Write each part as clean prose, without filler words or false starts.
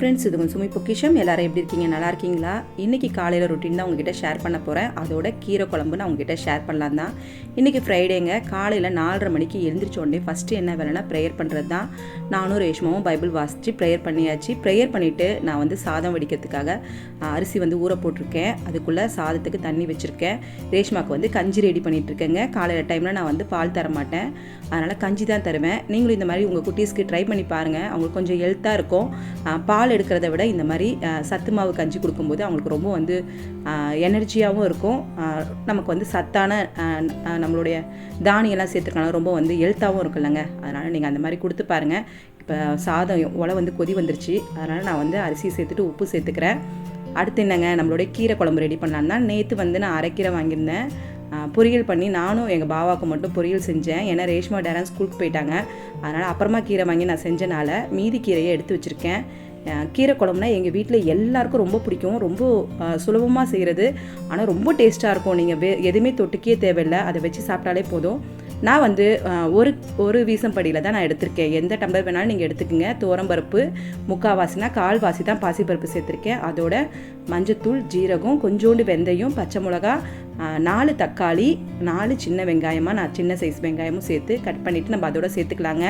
Friends, இது சுமிpokkisham. எல்லாரும் எப்படி இருக்கீங்க? நல்லா இருக்கீங்களா? இன்றைக்கி காலையில் ரொட்டீன் தான் உங்ககிட்ட ஷேர் பண்ண போகிறேன். அதோட கீரை குழம்பு நான் உங்ககிட்ட ஷேர் பண்ணலாம் தான். இன்றைக்கி ஃப்ரைடேங்க. காலையில் 4:30 மணிக்கு எழுந்திரிச்ச உடனே ஃபஸ்ட்டு என்ன வேலைன்னா ப்ரேயர் பண்ணுறது தான். நானும் ரேஷ்மாவும் பைபிள் வாசித்து ப்ரேயர் பண்ணியாச்சு. ப்ரேயர் பண்ணிவிட்டு நான் சாதம் வடிக்கிறதுக்காக அரிசி ஊற போட்டிருக்கேன். அதுக்குள்ளே சாதத்துக்கு தண்ணி வச்சுருக்கேன். ரேஷ்மாவுக்கு கஞ்சி ரெடி பண்ணிகிட்ருக்கேங்க. காலையில் டைமில் நான் பால் தர மாட்டேன், அதனால் கஞ்சி தான் தருவேன். நீங்களும் இந்த மாதிரி உங்கள் குட்டீஸ்க்கு ட்ரை பண்ணி பாருங்கள். அவங்களுக்கு கொஞ்சம் ஹெல்த்தாக இருக்கும். பால் எடுக்கிறத விட இந்த மாதிரி சத்து மாவு கஞ்சி கொடுக்கும்போது அவங்களுக்கு ரொம்ப எனர்ஜியாகவும் இருக்கும். நமக்கு சத்தான நம்மளுடைய தானியெல்லாம் சேர்த்துருக்கனால ரொம்ப ஹெல்த்தாகவும் இருக்குல்லங்க. அதனால் நீங்கள் அந்த மாதிரி கொடுத்து பாருங்கள். இப்போ சாதம் ஒலை கொதி வந்துருச்சு. அதனால் நான் அரிசி சேர்த்துட்டு உப்பு சேர்த்துக்கிறேன். அடுத்து என்னங்க, நம்மளுடைய கீரை குழம்பு ரெடி பண்ணலான்னு தான் நேற்று நான் அரைக்கீரை வாங்கியிருந்தேன். பொரியல் பண்ணி நானும் எங்கள் பாவாவுக்கு மட்டும் பொரியல் செஞ்சேன். ஏன்னா ரேஷ்மா டேரன் ஸ்கூலுக்கு போயிட்டாங்க. அதனால் அப்புறமா கீரை வாங்கி நான் செஞ்சனால மீதி கீரையை எடுத்து வச்சுருக்கேன். கீரை குழம்புனா எங்கள் வீட்டில் எல்லாருக்கும் ரொம்ப பிடிக்கும். ரொம்ப சுலபமாக செய்கிறது, ஆனால் ரொம்ப டேஸ்ட்டாக இருக்கும். நீங்கள் எதுவுமே தொட்டுக்கே தேவையில்லை, அதை வச்சு சாப்பிட்டாலே போதும். நான் ஒரு வீசம்படியில் தான் நான் எடுத்திருக்கேன். எந்த டம்ளர் வேணாலும் நீங்கள் எடுத்துக்கோங்க. துவரம்பருப்பு முக்கால்வாசினா கால்வாசி தான் பாசிப்பருப்பு சேர்த்துருக்கேன். அதோட மஞ்சத்தூள், ஜீரகம், கொஞ்சோண்டு வெந்தயம், பச்சை மிளகா, 4 தக்காளி, 4 சின்ன வெங்காயமாக நான் சின்ன சைஸ் வெங்காயமும் சேர்த்து கட் பண்ணிவிட்டு நம்ம அதோட சேர்த்துக்கலாங்க.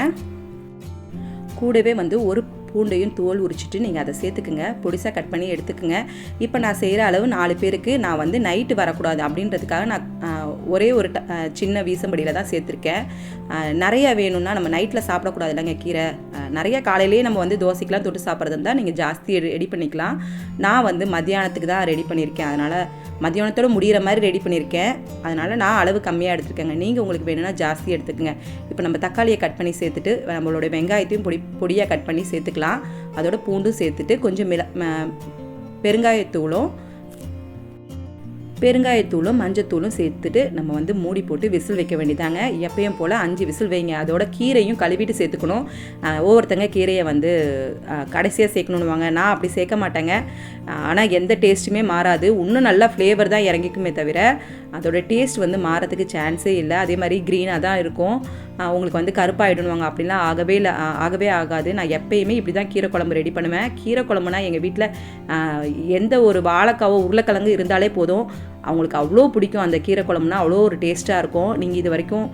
கூடவே ஒரு பூண்டையும் தோல் உரிச்சிட்டு நீங்கள் அதை சேர்த்துக்குங்க. பொடிசாக கட் பண்ணி எடுத்துக்குங்க. இப்போ நான் செய்கிற அளவு 4 பேருக்கு நான் நைட்டு வரக்கூடாது அப்படின்றதுக்காக நான் ஒரே ஒரு சின்ன வீசம்படியில் தான் சேர்த்துருக்கேன். நிறையா வேணும்னா நம்ம நைட்டில் சாப்பிடக்கூடாது இல்லைங்க கீரை. நிறையா காலையிலேயே நம்ம தோசைக்கெலாம் தொட்டு சாப்பிட்றது இருந்தால் நீங்கள் ஜாஸ்தி ரெடி பண்ணிக்கலாம். நான் மத்தியானத்துக்கு தான் ரெடி பண்ணியிருக்கேன். அதனால் மத்தியானத்தோடு முடிகிற மாதிரி ரெடி பண்ணியிருக்கேன். அதனால் நான் அளவு கம்மியாக எடுத்துருக்கேங்க. நீங்கள் உங்களுக்கு வேணும்னா ஜாஸ்தி எடுத்துக்கோங்க. இப்போ நம்ம தக்காளியை கட் பண்ணி சேர்த்துட்டு நம்மளோட வெங்காயத்தையும் பொடியாக கட் பண்ணி சேர்த்துக்கலாம். அதோட பூண்டும் சேர்த்துட்டு கொஞ்சம் பெருங்காயத்தூளும் மஞ்சத்தூளும் சேர்த்துட்டு நம்ம மூடி போட்டு விசில் வைக்க வேண்டியதாங்க. எப்பயும் போல் 5 விசில் வைங்க. அதோட கீரையும் கழுவிட்டு சேர்த்துக்கணும். ஒவ்வொருத்தங்க கீரையை கடைசியாக சேர்க்கணுன்னுவாங்க. நான் அப்படி சேர்க்க மாட்டேங்க. ஆனால் எந்த டேஸ்ட்டுமே மாறாது. இன்னும் நல்லா ஃப்ளேவர் தான் இறங்கிக்குமே தவிர அதோட டேஸ்ட் மாறதுக்கு சான்ஸே இல்லை. அதே மாதிரி க்ரீனாக தான் இருக்கும். உங்களுக்கு கருப்பாயிடணுவாங்க. அப்படிலாம் ஆகவே ஆகாது. நான் எப்பயுமே இப்படி தான் கீரை குழம்பு ரெடி பண்ணுவேன். கீரை குழம்புனா எங்கள் வீட்டில் எந்த ஒரு வாழைக்காவோ உருளைக்கிழங்கு இருந்தாலே போதும், அவங்களுக்கு அவ்வளோ பிடிக்கும். அந்த கீரை குழம்புனா அவ்வளோ ஒரு டேஸ்ட்டாக இருக்கும். நீங்கள் இது வரைக்கும்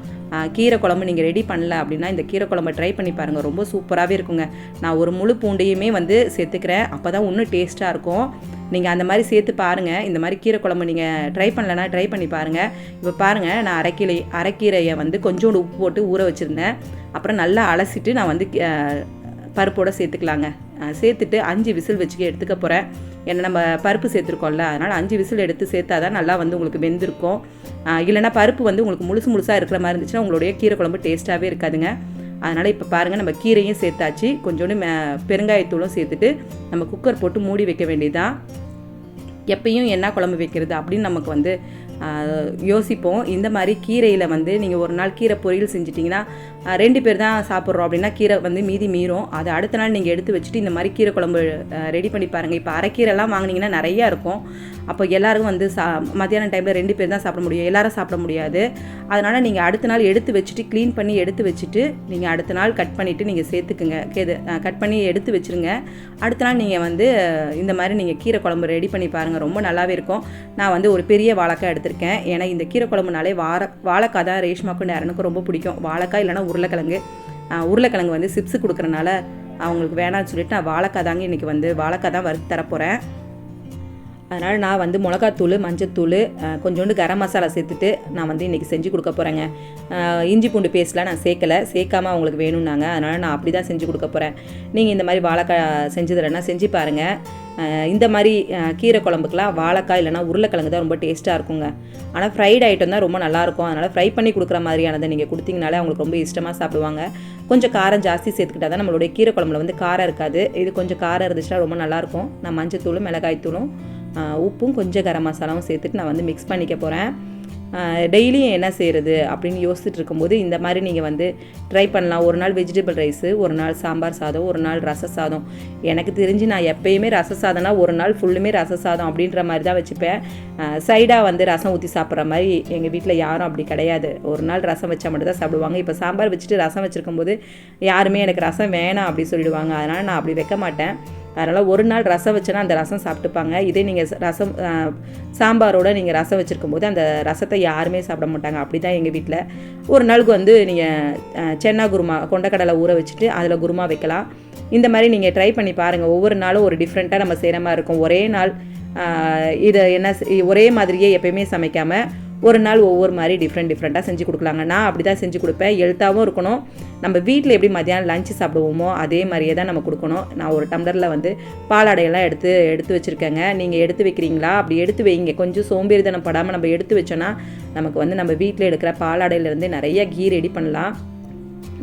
கீரை குழம்பு நீங்கள் ரெடி பண்ணல அப்படின்னா இந்த கீரை குழம்பை ட்ரை பண்ணி பாருங்கள். ரொம்ப சூப்பராகவே இருக்குங்க. நான் ஒரு முழு பூண்டையுமே சேர்த்துக்கிறேன். அப்போ தான் இன்னும் டேஸ்ட்டாக இருக்கும். நீங்கள் அந்த மாதிரி சேர்த்து பாருங்கள். இந்த மாதிரி கீரை குழம்பு நீங்கள் ட்ரை பண்ணலன்னா ட்ரை பண்ணி பாருங்கள். இப்போ பாருங்கள், நான் அரைக்கீரையை கொஞ்சோண்டு உப்பு போட்டு ஊற வச்சுருந்தேன். அப்புறம் நல்லா அலசிட்டு நான் பருப்போடு சேர்த்துக்கலாங்க. சேர்த்துட்டு 5 விசில் வச்சுக்க எடுத்துக்க போகிறேன். ஏன்னா நம்ம பருப்பு சேர்த்துருக்கோம்ல, அதனால் 5 விசில் எடுத்து சேர்த்தா தான் நல்லா உங்களுக்கு வெந்திருக்கும். இல்லைனா பருப்பு உங்களுக்கு முழுசாக இருக்கிற மாதிரி இருந்துச்சுன்னா உங்களுடைய கீரை குழம்பு டேஸ்ட்டாகவே இருக்காதுங்க. அதனால் இப்போ பாருங்கள், நம்ம கீரையும் சேர்த்தாச்சு. கொஞ்சோண்டு பெருங்காயத்தூளும் சேர்த்துட்டு நம்ம குக்கர் போட்டு மூடி வைக்க வேண்டியதான். எப்பயும் என்ன குழம்பு வைக்கிறது அப்படின்னு நமக்கு யோசிப்போம். இந்த மாதிரி கீரையில் நீங்கள் ஒரு நாள் கீரை பொரியல் செஞ்சிட்டிங்கன்னா 2 பேர் தான் சாப்பிட்றோம் அப்படின்னா கீரை மீதி மீறும். அதை அடுத்த நாள் நீங்கள் எடுத்து வச்சுட்டு இந்த மாதிரி கீரை குழம்பு ரெடி பண்ணி பாருங்கள். இப்போ அரைக்கீரைலாம் வாங்கினீங்கன்னா நிறையா இருக்கும். அப்போ எல்லாருக்கும் மத்தியான டைமில் 2 பேர் தான் சாப்பிட முடியும், எல்லாரும் சாப்பிட முடியாது. அதனால் நீங்கள் அடுத்த நாள் எடுத்து வச்சுட்டு க்ளீன் பண்ணி எடுத்து வச்சுட்டு நீங்கள் அடுத்த நாள் கட் பண்ணிவிட்டு நீங்கள் சேர்த்துக்குங்க. கட் பண்ணி எடுத்து வச்சுருங்க. அடுத்த நாள் நீங்கள் இந்த மாதிரி நீங்கள் கீரை குழம்பு ரெடி பண்ணி பாருங்கள். ரொம்ப நல்லாவே இருக்கும். நான் ஒரு பெரிய வாழைக்காய் எடுத்துருக்கேன். ஏன்னா இந்த கீரை குழம்புனாலே வாழைக்காய் தான் ரேஷ்மாக்கும் நேரனுக்கும் ரொம்ப பிடிக்கும். வாழைக்காய் இல்லைனா உருளைக்கிழங்கு சிப்ஸ் கொடுக்குறனால அவங்களுக்கு வேணாம்னு சொல்லிட்டு நான் வாழைக்காய் தாங்க இன்றைக்கி வாழைக்காய் தான் வறுத்து தரப்போகிறேன். அதனால் நான் மிளகாத்தூள், மஞ்சத்தூள், கொஞ்சோண்டு கரம் மசாலா சேர்த்துட்டு நான் இன்றைக்கி செஞ்சு கொடுக்க போகிறேங்க. இஞ்சி பூண்டு பேஸ்ட்லாம் நான் சேர்க்காமல் அவங்களுக்கு வேணும்னாங்க. அதனால் நான் அப்படி தான் செஞ்சு கொடுக்க போகிறேன். நீங்கள் இந்த மாதிரி வாழைக்காய் செஞ்சதுலன்னா செஞ்சு பாருங்கள். இந்த மாதிரி கீரை குழம்புக்கெலாம் வாழைக்காய் இல்லைனா உருளைக்கிழங்கு தான் ரொம்ப டேஸ்ட்டாக இருக்குங்க. ஆனால் ஃப்ரைட் ஐட்டம் தான் ரொம்ப நல்லாயிருக்கும். அதனால் ஃப்ரை பண்ணி கொடுக்குற மாதிரியானதை நீங்கள் கொடுத்தீங்கனாலே அவங்களுக்கு ரொம்ப இஷ்டமாக சாப்பிடுவாங்க. கொஞ்சம் காரம் ஜாஸ்தி சேர்த்துக்கிட்டா தான் நம்மளுடைய கீரை குழம்புல காரம் இருக்காது. இது கொஞ்சம் காரம் இருந்துச்சுன்னா ரொம்ப நல்லாயிருக்கும். நான் மஞ்சத்தூளும் மிளகாய்த்தூளும் உப்பும் கொஞ்சம் கரம் மசாலாவும் சேர்த்துட்டு நான் மிக்ஸ் பண்ணிக்க போகிறேன். டெய்லியும் என்ன செய்கிறது அப்படின்னு யோசிச்சுட்டு இருக்கும்போது இந்த மாதிரி நீங்கள் ட்ரை பண்ணலாம். ஒரு நாள் வெஜிடபிள் ரைஸு, ஒரு நாள் சாம்பார் சாதம், ஒரு நாள் ரச சாதம். எனக்கு தெரிஞ்சு நான் எப்போயுமே ரச சாதம்னா ஒரு நாள் ஃபுல்லுமே ரச சாதம் அப்படின்ற மாதிரி தான் வச்சுப்பேன். சைடாக ரசம் ஊற்றி சாப்பிட்ற மாதிரி எங்கள் வீட்டில் யாரும் அப்படி கிடையாது. ஒரு நாள் ரசம் வச்சா மட்டும் தான் சாப்பிடுவாங்க. இப்போ சாம்பார் வச்சுட்டு ரசம் வச்சுருக்கும்போது யாருமே எனக்கு ரசம் வேணாம் அப்படி சொல்லிடுவாங்க. அதனால் நான் அப்படி வைக்க மாட்டேன். அதனால் ஒரு நாள் ரசம் வச்சேன்னா அந்த ரசம் சாப்பிட்டுப்பாங்க. இதே நீங்கள் ரசம் சாம்பாரோடு நீங்கள் ரசம் வச்சுருக்கும் போது அந்த ரசத்தை யாருமே சாப்பிட மாட்டாங்க. அப்படி தான் எங்கள் வீட்டில். ஒரு நாளுக்கு வந்து நீங்கள் சென்னா குருமா கொண்டக்கடலை ஊற வச்சுட்டு அதில் குருமா வைக்கலாம். இந்த மாதிரி நீங்கள் ட்ரை பண்ணி பாருங்கள். ஒவ்வொரு நாளும் ஒரு டிஃப்ரெண்ட்டாக நம்ம செய்கிற மாதிரி இருக்கும். ஒரே நாள் இதை ஒரே மாதிரியே எப்பயுமே சமைக்காமல் ஒரு நாள் ஒவ்வொரு மாதிரி டிஃப்ரெண்ட்டாக செஞ்சு கொடுக்கலாங்க. நான் அப்படி தான் செஞ்சு கொடுப்பேன். ஹெல்த்தாகவும் இருக்கணும். நம்ம வீட்டில் எப்படி மத்தியானம் லஞ்சு சாப்பிடுவோமோ அதே மாதிரியே தான் நம்ம கொடுக்கணும். நான் ஒரு டம்ளரில் வந்து பாலாடையெல்லாம் எடுத்து வச்சுருக்கேங்க. நீங்கள் எடுத்து வைக்கிறீங்களா? அப்படி எடுத்து வைங்க. கொஞ்சம் சோம்பேறித்தனம் படாமல் நம்ம எடுத்து வச்சோன்னா நமக்கு வந்து நம்ம வீட்டில் எடுக்கிற பாலாடையிலேருந்து நிறைய கீ ரெடி பண்ணலாம்.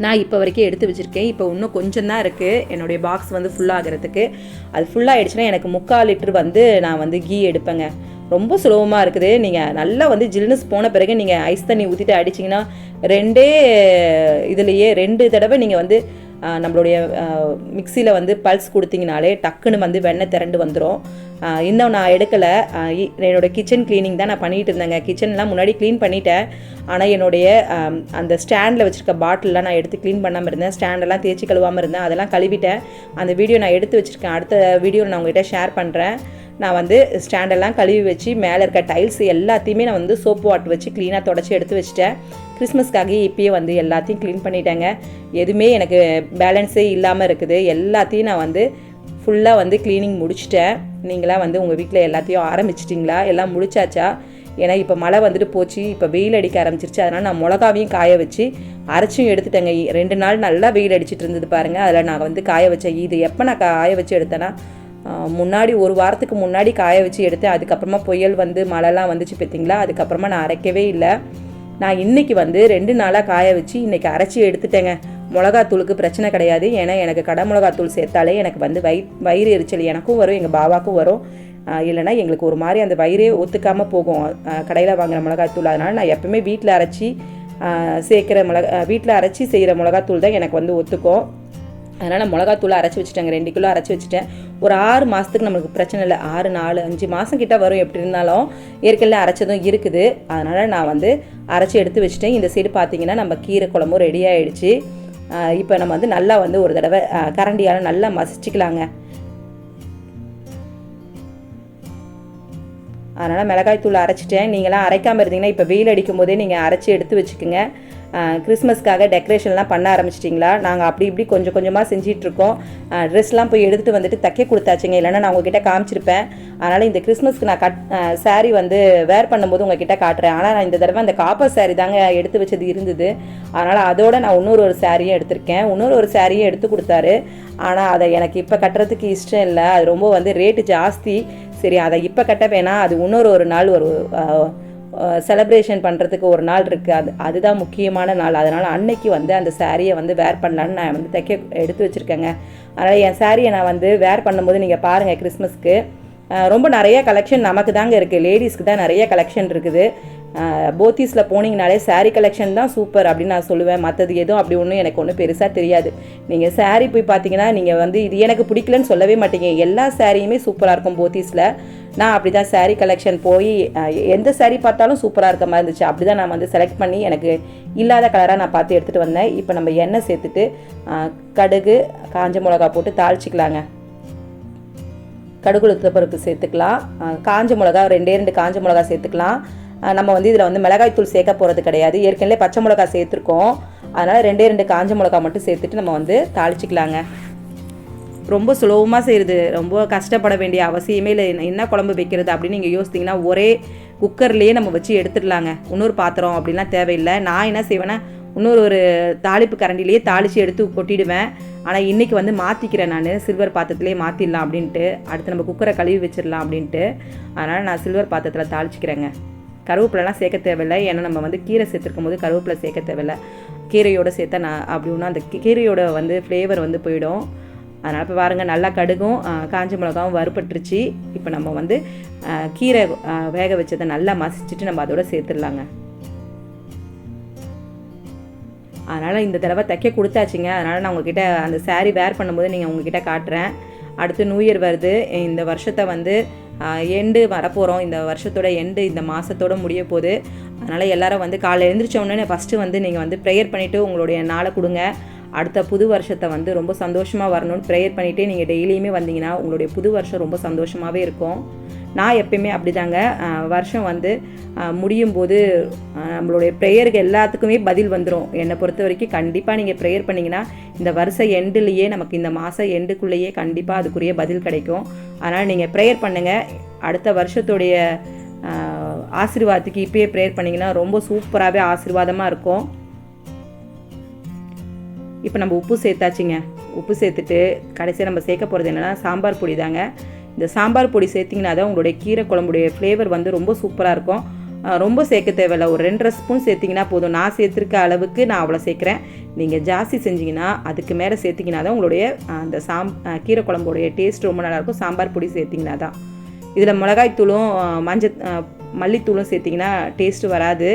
நான் இப்போ வரைக்கும் எடுத்து வச்சுருக்கேன். இப்போ இன்னும் கொஞ்சம் தான் இருக்குது என்னுடைய பாக்ஸ் வந்து ஃபுல்லாகிறதுக்கு. அது ஃபுல்லாகிடுச்சுன்னா எனக்கு 3/4 லிட்டர் வந்து நான் வந்து கீ எடுப்பேங்க. ரொம்ப சுலபமாக இருக்குது. நீங்கள் நல்லா வந்து ஜில்னஸ் போன பிறகு நீங்கள் ஐஸ் தண்ணி ஊற்றிட்டு அடிச்சிங்கன்னா 2 தடவை நீங்கள் வந்து நம்மளுடைய மிக்சியில் வந்து பல்ஸ் கொடுத்தீங்கனாலே டக்குன்னு வந்து வெண்ணெய் திரண்டு வந்துடும். இன்னும் நான் எடுக்கலை. என்னோடய கிச்சன் க்ளீனிங் தான் நான் பண்ணிகிட்டு இருந்தேங்க. கிச்சன்லாம் முன்னாடி க்ளீன் பண்ணிட்டேன். ஆனால் என்னுடைய அந்த ஸ்டாண்டில் வச்சுருக்க பாட்டிலெலாம் நான் எடுத்து க்ளீன் பண்ணாமல் இருந்தேன். ஸ்டாண்டெல்லாம் தேய்ச்சி கழுவாமல் இருந்தேன். அதெல்லாம் கழுவிட்டேன். அந்த வீடியோ நான் எடுத்து வச்சுருக்கேன். அடுத்த வீடியோவில் நான் உங்கள்கிட்ட ஷேர் பண்ணுறேன். நான் வந்து ஸ்டாண்டெல்லாம் கழுவி வச்சு மேலே இருக்க டைல்ஸ் எல்லாத்தையுமே நான் வந்து சோப்பு வாட்டர் வச்சு க்ளீனாக தொடச்சி எடுத்து வச்சுட்டேன். கிறிஸ்மஸ்க்காக இப்போயே வந்து எல்லாத்தையும் க்ளீன் பண்ணிட்டேங்க. எதுவுமே எனக்கு பேலன்ஸே இல்லாமல் இருக்குது. எல்லாத்தையும் நான் வந்து ஃபுல்லாக வந்து க்ளீனிங் முடிச்சிட்டேன். நீங்களாம் வந்து உங்கள் வீட்டில் எல்லாத்தையும் ஆரம்பிச்சிட்டிங்களா? எல்லாம் முடிச்சாச்சா? ஏன்னா இப்போ மழை வந்துட்டு போச்சு. இப்போ வெயில் அடிக்க ஆரம்பிச்சிருச்சு. அதனால் நான் மிளகாவையும் காய வச்சு அரைச்சியும் எடுத்துட்டேங்க. 2 நாள் நல்லா வெயில் அடிச்சிட்டு இருந்தது பாருங்கள். அதில் நான் வந்து காய வச்சேன். இது எப்போ நான் காய வச்சு எடுத்தேன்னா முன்னாடி 1 வாரத்துக்கு முன்னாடி காய வச்சு எடுத்தேன். அதுக்கப்புறமா புயல் வந்து மழைலாம் வந்துச்சு பார்த்தீங்களா? அதுக்கப்புறமா நான் அரைக்கவே இல்லை. நான் இன்றைக்கி வந்து 2 நாளாக காய வச்சு இன்றைக்கி அரைச்சி எடுத்துட்டேங்க. மிளகாத்தூளுக்கு பிரச்சனை கிடையாது. ஏன்னா எனக்கு கடை மிளகாத்தூள் சேர்த்தாலே எனக்கு வந்து வயிறு எரிச்சல் எனக்கும் வரும், எங்கள் பாபாவுக்கும் வரும். இல்லைனா எங்களுக்கு ஒரு மாதிரி அந்த வயிறே ஒத்துக்காமல் போகும் கடையில் வாங்குகிற மிளகாத்தூள். அதனால் நான் எப்பவுமே வீட்டில் அரைச்சி வீட்டில் அரைச்சி செய்கிற மிளகாத்தூள் தான் எனக்கு வந்து ஒத்துக்கும். அதனால் நான் மிளகாத்தூளை அரைச்சி வச்சுட்டேங்க. 2 கிலோ அரைச்சி வச்சுட்டேன். ஒரு 6 மாதத்துக்கு நமக்கு பிரச்சனை இல்லை. 6 4 5 மாதம் கிட்ட வரும். எப்படி இருந்தாலும் ஏற்கனவே அரைச்சதும் இருக்குது. அதனால் நான் வந்து அரைச்சி எடுத்து வச்சுட்டேன். இந்த சைடு பார்த்தீங்கன்னா நம்ம கீரை குழம்பும் ரெடி ஆகிடுச்சு. இப்போ நம்ம வந்து நல்லா வந்து ஒரு தடவை கரண்டியால் நல்லா மசிச்சுக்கலாங்க. அதனால் மிளகாய்த்தூள் அரைச்சிட்டேன். நீங்களாம் அரைக்காமல் இருந்தீங்கன்னா இப்போ வெயில் அடிக்கும் போதே நீங்கள் அரைச்சி எடுத்து வச்சுக்கோங்க. கிறிஸ்மஸ்க்காக டெக்கரேஷன்லாம் பண்ண ஆரம்பிச்சிட்டிங்களா? நாங்கள் அப்படி இப்படி கொஞ்சம் கொஞ்சமாக செஞ்சிட்ருக்கோம். ட்ரெஸ்லாம் போய் எடுத்துகிட்டு வந்துட்டு தைக்க கொடுத்தாச்சுங்க. இல்லைன்னா நான் உங்ககிட்ட காமிச்சிருப்பேன். அதனால் இந்த கிறிஸ்மஸ்க்கு நான் சாரீ வந்து வேர் பண்ணும்போது உங்ககிட்ட காட்டுறேன். ஆனால் நான் இந்த தடவை அந்த காப்பர் சாரீ தாங்க எடுத்து வச்சது இருந்தது. அதனால் அதோடு நான் இன்னொரு சாரியும் எடுத்திருக்கேன். இன்னொரு சாரியும் எடுத்து கொடுத்தாரு. ஆனால் அதை எனக்கு இப்போ கட்டுறதுக்கு இஷ்டம் இல்லை. அது ரொம்ப வந்து ரேட்டு ஜாஸ்தி. சரி, அதை இப்போ கட்ட வேணாம். அது ஒரு நாள் ஒரு செலிப்ரேஷன் பண்ணுறதுக்கு ஒரு நாள் இருக்குது. அதுதான் முக்கியமான நாள். அதனால் அன்னைக்கு வந்து அந்த சாரியை வந்து வேர் பண்ணலான்னு நான் வந்து தைக்க எடுத்து வச்சுருக்கேங்க. அதனால் என் சாரியை நான் வந்து வேர் பண்ணும்போது நீங்கள் பாருங்கள். கிறிஸ்மஸ்க்கு ரொம்ப நிறைய கலெக்ஷன் நமக்கு தாங்க இருக்குது. லேடிஸ்க்கு தான் நிறைய கலெக்ஷன் இருக்குது. போத்தீஸில் போனீங்கனாலே சாரீ கலெக்ஷன் தான் சூப்பர் அப்படின்னு நான் சொல்லுவேன். மற்றது எதுவும் அப்படி ஒன்றும் எனக்கு ஒன்றும் பெருசாக தெரியாது. நீங்கள் சாரீ போய் பார்த்தீங்கன்னா நீங்கள் வந்து இது எனக்கு பிடிக்கலன்னு சொல்லவே மாட்டீங்க. எல்லா சாரியுமே சூப்பராக இருக்கும் போத்தீஸில். நான் அப்படி தான் சாரீ கலெக்ஷன் போய் எந்த சாரீ பார்த்தாலும் சூப்பராக இருக்க மாதிரி இருந்துச்சு. அப்படி தான் நான் வந்து செலக்ட் பண்ணி எனக்கு இல்லாத கலராக நான் பார்த்து எடுத்துகிட்டு வந்தேன். இப்போ நம்ம எண்ணெய் சேர்த்துட்டு கடுகு காஞ்ச மிளகா போட்டு தாளிச்சிக்கலாங்க. கடுகு உளுத்த பருப்பு சேர்த்துக்கலாம். காஞ்ச மிளகா 2 காஞ்ச மிளகா சேர்த்துக்கலாம். நம்ம வந்து இதில் வந்து மிளகாய்த்தூள் சேர்க்க போகிறது கிடையாது. ஏற்கனவே பச்சை மிளகா சேர்த்துருக்கோம். அதனால் 2 காஞ்ச மிளகா மட்டும் சேர்த்துட்டு நம்ம வந்து தாளிச்சிக்கலாங்க. ரொம்ப சுலபமாக செய்கிறது. ரொம்ப கஷ்டப்பட வேண்டிய அவசியமே இல்லை. என்ன குழம்பு வைக்கிறது அப்படின்னு நீங்கள் யோசித்திங்கன்னா ஒரே குக்கர்லேயே நம்ம வச்சு எடுத்துடலாங்க. இன்னொரு பாத்திரம் அப்படின்லாம் தேவையில்லை. நான் என்ன செய்வேன்னா ஒரு தாளிப்பு கரண்டிலேயே தாளித்து எடுத்து கொட்டிடுவேன். ஆனால் இன்றைக்கி வந்து மாற்றிக்கிறேன். நான் சில்வர் பாத்திரத்துலேயே மாற்றிடலாம் அப்படின்ட்டு. அடுத்து நம்ம குக்கரை கழுவி வச்சிடலாம் அப்படின்ட்டு. அதனால் நான் சில்வர் பாத்திரத்தில் தாளிச்சிக்கிறேங்க. கருவேப்பிலலாம் சேர்க்க தேவையில்லை. ஏன்னா நம்ம வந்து கீரை சேர்த்துருக்கும் போது கருவேப்பிலை சேர்க்க தேவையில்லை. கீரையோடு சேர்த்தா நான் அப்படி ஒன்று அந்த கீரையோட வந்து ஃப்ளேவர் வந்து போயிடும். அதனால் இப்போ பாருங்கள், நல்லா கடுகும் காஞ்ச மிளகாவும் வறுபட்டுருச்சு. இப்போ நம்ம வந்து கீரை வேக வச்சதை நல்லா மசிச்சுட்டு நம்ம அதோட சேர்த்துடலாங்க. அதனால் இந்த தடவை தைக்க கொடுத்தாச்சுங்க. அதனால் நான் உங்ககிட்ட அந்த சாரீ வேர் பண்ணும்போது நீங்கள் உங்ககிட்ட காட்டுறேன். அடுத்து நியூ இயர் வருது. இந்த வருஷத்தை வந்து எண்டு வரப்போகிறோம். இந்த வருஷத்தோட எண்டு இந்த மாதத்தோடு முடிய போகுது. அதனால் எல்லோரும் வந்து காலையில் எழுந்திரிச்சோடனே ஃபஸ்ட்டு வந்து நீங்கள் வந்து ப்ரேயர் பண்ணிவிட்டு உங்களுடைய நாளை கொடுங்க. அடுத்த புது வருஷத்தை வந்து ரொம்ப சந்தோஷமாக வரணும்னு ப்ரேயர் பண்ணிகிட்டே நீங்கள் டெய்லியுமே வந்தீங்கன்னா உங்களுடைய புது வருஷம் ரொம்ப சந்தோஷமாகவே இருக்கும். நான் எப்பயுமே அப்படி தாங்க, வருஷம் வந்து முடியும் போது நம்மளுடைய ப்ரேயருக்கு எல்லாத்துக்குமே பதில் வந்துடும். என்னை பொறுத்த வரைக்கும் கண்டிப்பாக நீங்கள் ப்ரேயர் பண்ணிங்கன்னா இந்த வருஷம் எண்டுலேயே நமக்கு இந்த மாதம் எண்டுக்குள்ளேயே கண்டிப்பாக அதுக்குரிய பதில் கிடைக்கும். அதனால் நீங்கள் ப்ரேயர் பண்ணுங்கள். அடுத்த வருஷத்துடைய ஆசீர்வாதத்துக்கு இப்பயே ப்ரேயர் பண்ணிங்கன்னா ரொம்ப சூப்பராகவே ஆசீர்வாதமாக இருக்கும். இப்போ நம்ம உப்பு சேர்த்தாச்சுங்க. உப்பு சேர்த்துட்டு கடைசியாக நம்ம சேர்க்க போகிறது என்னென்னா சாம்பார் பொடி தாங்க. இந்த சாம்பார் பொடி சேர்த்திங்கன்னா தான் உங்களுடைய கீரை குழம்புடைய ஃப்ளேவர் வந்து ரொம்ப சூப்பராக இருக்கும். ரொம்ப சேர்க்க தேவையில்லை, ஒரு 2.5 ஸ்பூன் சேர்த்திங்கன்னா போதும். நான் சேர்த்துருக்க அளவுக்கு நான் அவ்வளோ சேர்க்குறேன். நீங்கள் ஜாஸ்தி செஞ்சிங்கன்னா அதுக்கு மேலே சேர்த்திங்கன்னா தான் உங்களுடைய அந்த கீரை குழம்புடைய டேஸ்ட் ரொம்ப நல்லாயிருக்கும். சாம்பார் பொடி சேர்த்திங்கன்னா தான். இதில் மிளகாய்த்தூளும் மல்லித்தூளும் சேர்த்திங்கன்னா டேஸ்ட்டு வராது.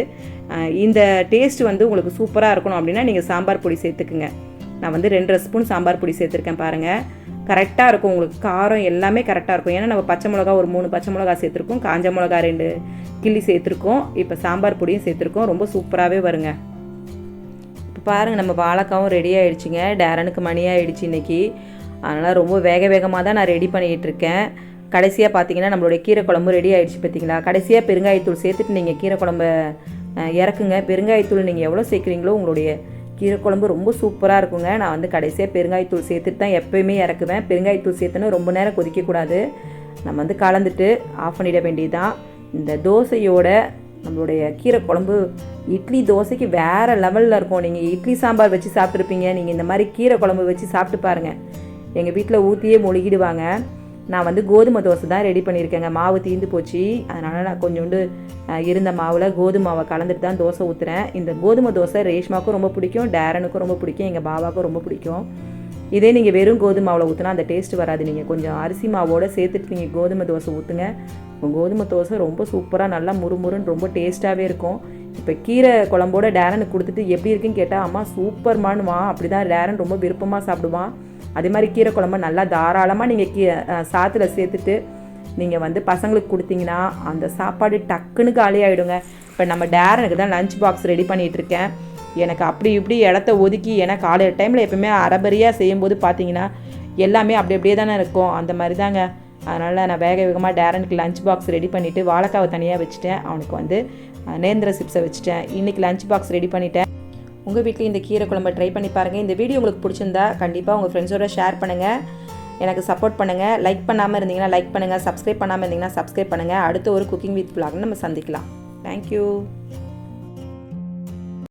இந்த டேஸ்ட்டு வந்து உங்களுக்கு சூப்பராக இருக்கணும் அப்படின்னா நீங்கள் சாம்பார் பொடி சேர்த்துக்குங்க. நான் வந்து 2.5 ஸ்பூன் சாம்பார் பொடி சேர்த்துருக்கேன் பாருங்கள். கரெக்டாக இருக்கும் உங்களுக்கு, காரம் எல்லாமே கரெக்டாக இருக்கும். ஏன்னா நம்ம பச்சை மிளகா ஒரு 3 பச்சை மிளகா சேர்த்துருக்கோம், காஞ்ச மிளகா 2 கிள்ளி சேர்த்துருக்கோம், இப்போ சாம்பார் பொடியும் சேர்த்துருக்கோம். ரொம்ப சூப்பராகவே வருங்க. இப்போ பாருங்கள் நம்ம வாழைக்காவும் ரெடி ஆகிடுச்சிங்க. டேரனுக்கு மணி ஆகிடுச்சு இன்றைக்கி. அதனால் ரொம்ப வேகமாக தான் நான் ரெடி பண்ணிகிட்டு இருக்கேன். கடைசியாக பார்த்தீங்கன்னா நம்மளுடைய கீரை குழம்பு ரெடி ஆகிடுச்சு பார்த்தீங்களா. கடைசியாக பெருங்காயத்தூள் சேர்த்துட்டு நீங்கள் கீரை குழம்பை இறக்குங்க. பெருங்காயத்தூள் நீங்கள் எவ்வளோ சேர்க்குறீங்களோ உங்களுடைய கீரை குழம்பு ரொம்ப சூப்பராக இருக்குங்க. நான் வந்து கடைசியாக பெருங்காயத்தூள் சேர்த்துட்டு தான் எப்போயுமே இறக்குவேன். பெருங்காயத்தூள் சேர்த்துன்னு ரொம்ப நேரம் கொதிக்கக்கூடாது. நம்ம வந்து கலந்துட்டு ஆஃப் பண்ணிட வேண்டியதுதான். இந்த தோசையோட நம்மளுடைய கீரை குழம்பு இட்லி தோசைக்கு வேறு லெவலில் இருக்கும். நீங்கள் இட்லி சாம்பார் வச்சு சாப்பிட்ருப்பீங்க, நீங்கள் இந்த மாதிரி கீரை குழம்பு வச்சு சாப்பிட்டு பாருங்கள். எங்கள் வீட்டில் ஊற்றியே மொழிகிடுவாங்க. நான் வந்து கோதுமை தோசை தான் ரெடி பண்ணியிருக்கேங்க. மாவு தீர்ந்து போச்சு, அதனால் நான் கொஞ்சோண்டு இருந்த மாவில் கோதுமை மாவை கலந்துட்டு தான் தோசை ஊற்றுறேன். இந்த கோதுமை தோசை ரேஷ்மாவுக்கும் ரொம்ப பிடிக்கும், டேரனுக்கும் ரொம்ப பிடிக்கும், எங்கள் பாபாவுக்கும் ரொம்ப பிடிக்கும். இதே நீங்கள் வெறும் கோதுமை மாவில் ஊற்றினா அந்த டேஸ்ட் வராது. நீங்கள் கொஞ்சம் அரிசி மாவோடு சேர்த்துட்டு நீங்கள் கோதுமை தோசை ஊற்றுங்க. கோதுமை தோசை ரொம்ப சூப்பராக நல்லா முறுமுறுன்னு ரொம்ப டேஸ்ட்டாகவே இருக்கும். இப்போ கீரை குழம்போட டேரனுக்கு கொடுத்துட்டு எப்படி இருக்குன்னு கேட்டால் அம்மா சூப்பர்மானுவான். அப்படி தான் டேரன் ரொம்ப விருப்பமாக சாப்பிடுவான். அதே மாதிரி கீரை குழம்பு நல்லா தாராளமாக நீங்கள் சாத்தில் சேர்த்துட்டு நீங்கள் வந்து பசங்களுக்கு கொடுத்தீங்கன்னா அந்த சாப்பாடு டக்குன்னு காலி ஆகிடுங்க. இப்போ நம்ம டேரனுக்கு தான் லஞ்ச் பாக்ஸ் ரெடி பண்ணிகிட்ருக்கேன். எனக்கு அப்படி இப்படி இடத்த ஒதுக்கி, ஏன்னா காலையில் டைமில் எப்போயுமே அரைபரியாக செய்யும்போது பார்த்தீங்கன்னா எல்லாமே அப்படியே தானே இருக்கும். அந்த மாதிரி தாங்க. அதனால் நான் வேகமாக டேரனுக்கு லஞ்ச் பாக்ஸ் ரெடி பண்ணிவிட்டு வாழைக்காவை தனியாக வச்சுட்டேன். அவனுக்கு வந்து நேந்திர சிப்ஸை வச்சுட்டேன். இன்றைக்கி லஞ்ச் பாக்ஸ் ரெடி பண்ணிட்டேன். உங்கள் வீட்டில் இந்த கீரை குழம்பை ட்ரை பண்ணி பாருங்கள். இந்த வீடியோ உங்களுக்கு பிடிச்சிருந்தா கண்டிப்பாக உங்கள் ஃப்ரெண்ட்ஸோட ஷேர் பண்ணுங்கள், எனக்கு சப்போர்ட் பண்ணுங்கள். லைக் பண்ணாமல் இருந்தீங்கன்னா லைக் பண்ணுங்கள், சப்ஸ்கிரைப் பண்ணாமல் இருந்தீங்கன்னா சப்ஸ்கிரைப் பண்ணுங்கள். அடுத்த ஒரு குக்கிங் வித் vlog நம்ம சந்திக்கலாம். தேங்க்யூ.